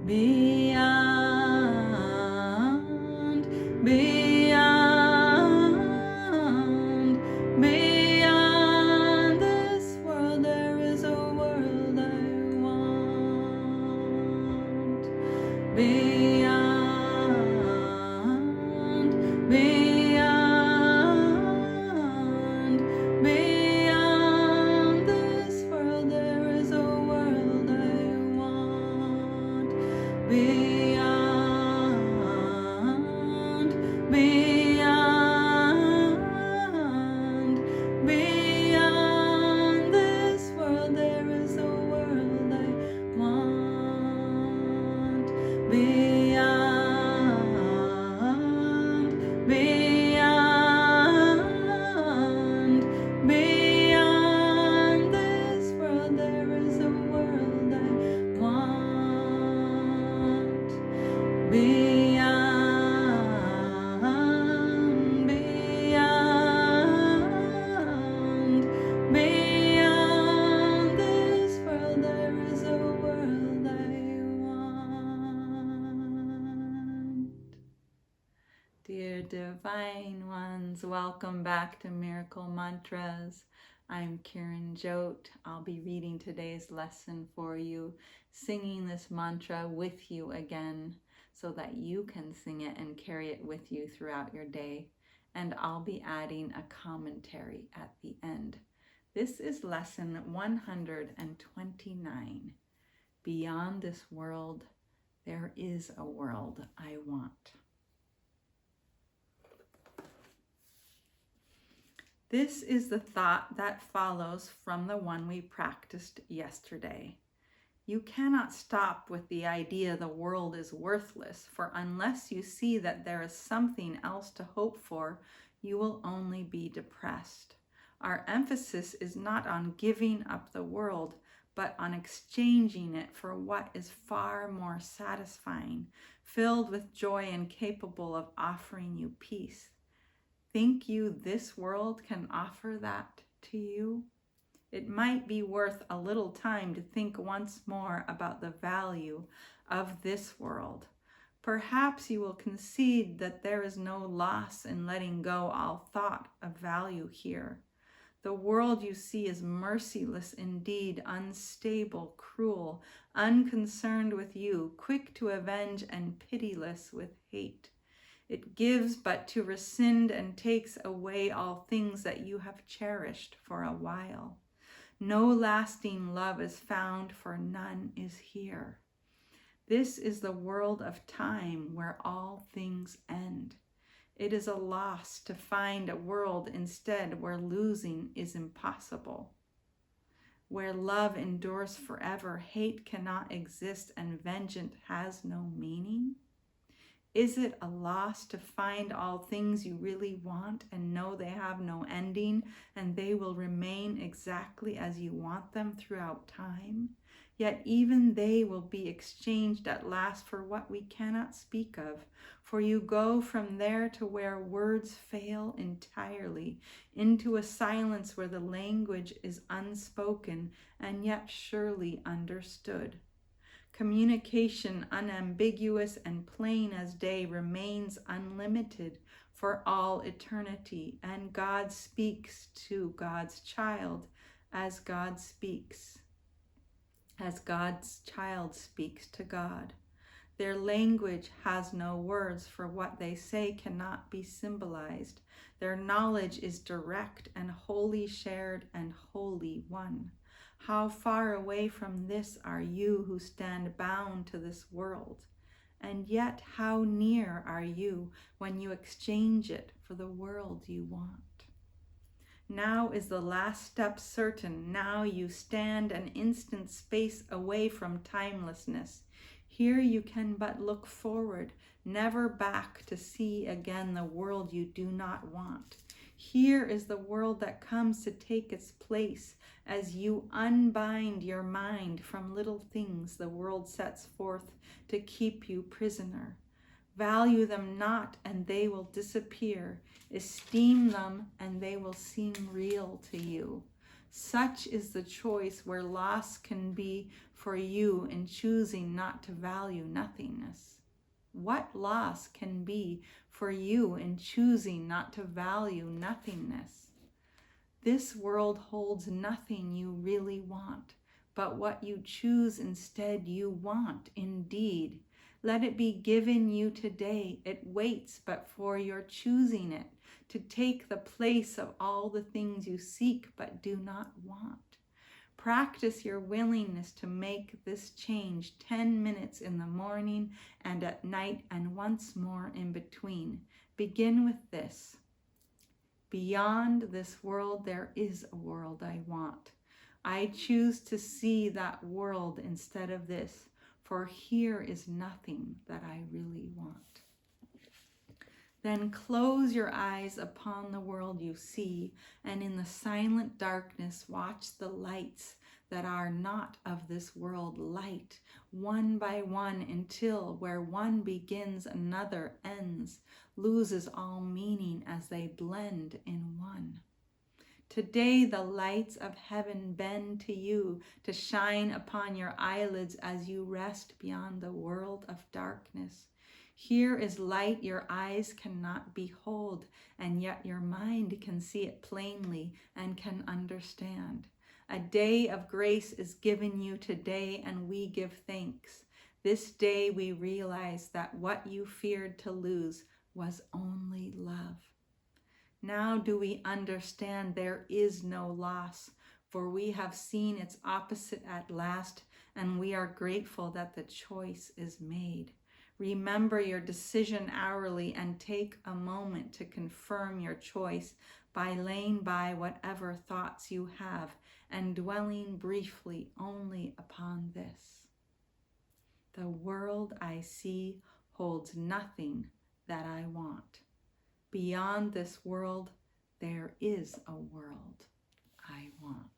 beyond, beyond, beyond this world. There is a world I want. Beyond, beyond, beyond this world, there is a world I want. Beyond, beyond, beyond this world, there is a world I want. Beyond, beyond, beyond this world, there is a world I want. Beyond, beyond, beyond this world, there is a world I want. Dear Divine Ones, welcome back to Miracle Mantras. I'm Karen Jote. I'll be reading today's lesson for you, singing this mantra with you again so that you can sing it and carry it with you throughout your day. And I'll be adding a commentary at the end. This is lesson 129. Beyond this world, there is a world I want. This is the thought that follows from the one we practiced yesterday. You cannot stop with the idea the world is worthless, for unless you see that there is something else to hope for, you will only be depressed. Our emphasis is not on giving up the world, but on exchanging it for what is far more satisfying, filled with joy and capable of offering you peace. Think you this world can offer that to you? It might be worth a little time to think once more about the value of this world. Perhaps you will concede that there is no loss in letting go all thought of value here. The world you see is merciless indeed, unstable, cruel, unconcerned with you, quick to avenge and pitiless with hate. It gives but to rescind and takes away all things that you have cherished for a while. No lasting love is found, for none is here. This is the world of time where all things end. It is a loss to find a world instead where losing is impossible. Where love endures forever, hate cannot exist, and vengeance has no meaning. Is it a loss to find all things you really want and know they have no ending and they will remain exactly as you want them throughout time? Yet even they will be exchanged at last for what we cannot speak of, for you go from there to where words fail entirely, into a silence where the language is unspoken and yet surely understood. Communication, unambiguous and plain as day, remains unlimited for all eternity, and God speaks to God's child as God's child speaks to God. Their language has no words, for what they say cannot be symbolized. Their knowledge is direct and wholly shared and wholly one. How far away from this are you who stand bound to this world? And yet how near are you when you exchange it for the world you want? Now is the last step certain. Now you stand an instant space away from timelessness. Here you can but look forward, never back to see again the world you do not want. Here is the world that comes to take its place as you unbind your mind from little things the world sets forth to keep you prisoner. Value them not, and they will disappear. Esteem them, and they will seem real to you. Such is the choice where loss can be for you in choosing not to value nothingness. What loss can be for you in choosing not to value nothingness? This world holds nothing you really want, but what you choose instead you want indeed. Let it be given you today. It waits but for your choosing it, to take the place of all the things you seek but do not want. Practice your willingness to make this change 10 minutes in the morning and at night and once more in between. Begin with this. Beyond this world, there is a world I want. I choose to see that world instead of this, for here is nothing that I really want. Then close your eyes upon the world you see, and in the silent darkness watch the lights that are not of this world light, one by one, until where one begins another ends, loses all meaning as they blend in one. Today the lights of heaven bend to you to shine upon your eyelids as you rest beyond the world of darkness. Here is light your eyes cannot behold, and yet your mind can see it plainly and can understand. A day of grace is given you today, and we give thanks. This day we realize that what you feared to lose was only love. Now do we understand there is no loss, for we have seen its opposite at last, and we are grateful that the choice is made. Remember your decision hourly and take a moment to confirm your choice by laying by whatever thoughts you have and dwelling briefly only upon this. The world I see holds nothing that I want. Beyond this world, there is a world I want.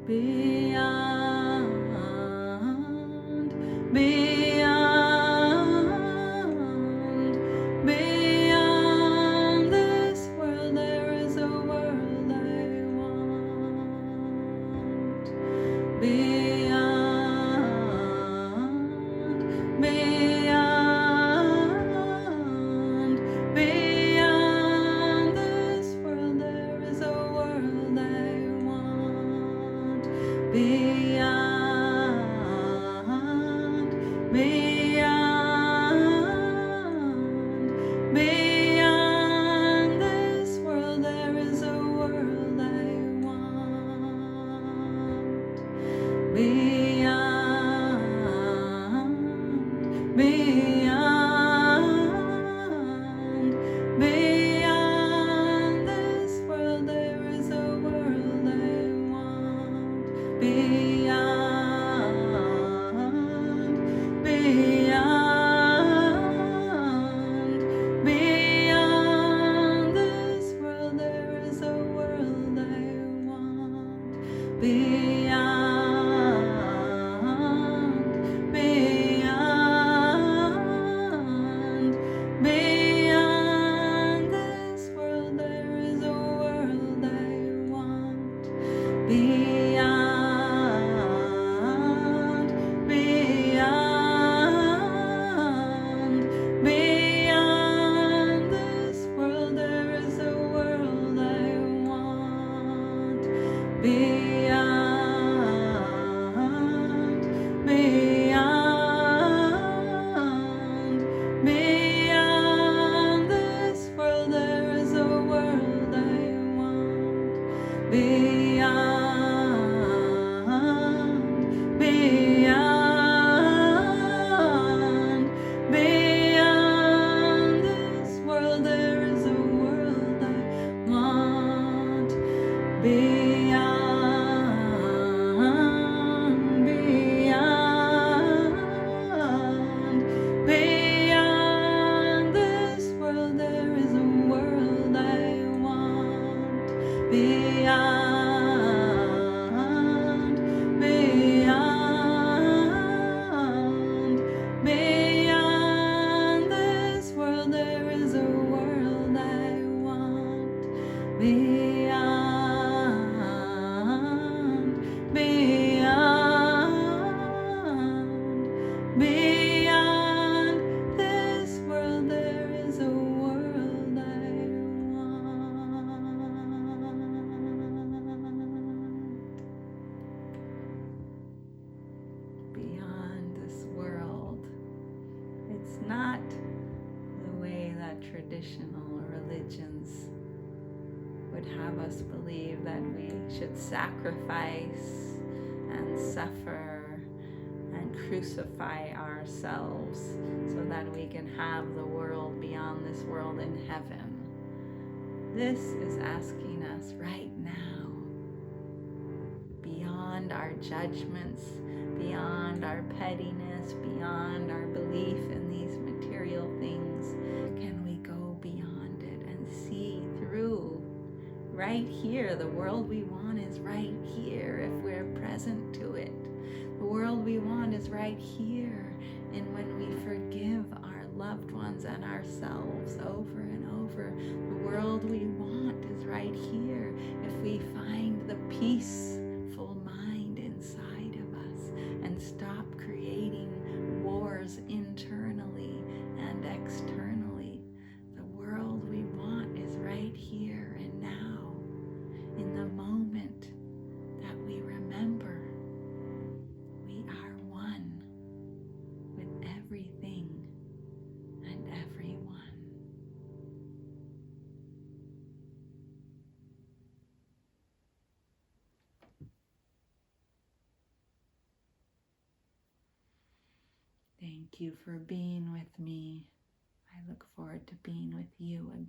Beyond, beyond, beyond this world, there is a world I want. Beyond, beyond, beyond this world, there is a world I want. Beyond, beyond, beyond this world, there is a world I want. Beyond, beyond, beyond this world, there is a world I want. Beyond, beyond, beyond this world, there is a world I want. Beyond, beyond, beyond this world, there is a world I want. Beyond, beyond, beyond this world, there is a world I want. Beyond, beyond, beyond this world, there is a world I want. Beyond, beyond, beyond this world, there is a world I want. Beyond, beyond, beyond this world, there is a world I want. Beyond, beyond, traditional religions would have us believe that we should sacrifice and suffer and crucify ourselves so that we can have the world beyond this world in heaven. This is asking us right now, beyond our judgments, beyond our pettiness, beyond our belief in these material things, can we go beyond it and see through? Right here, the world we want is right here if we're present to it. The world we want is right here, and when we forgive our loved ones and ourselves over and over, the world we want is right here if we find the peaceful mind inside of us and stop creating wars internally and externally. The world we want is right here and now, in the moment that we remember we are one with everything and everyone. Thank you for being with me. I look forward to being with you again.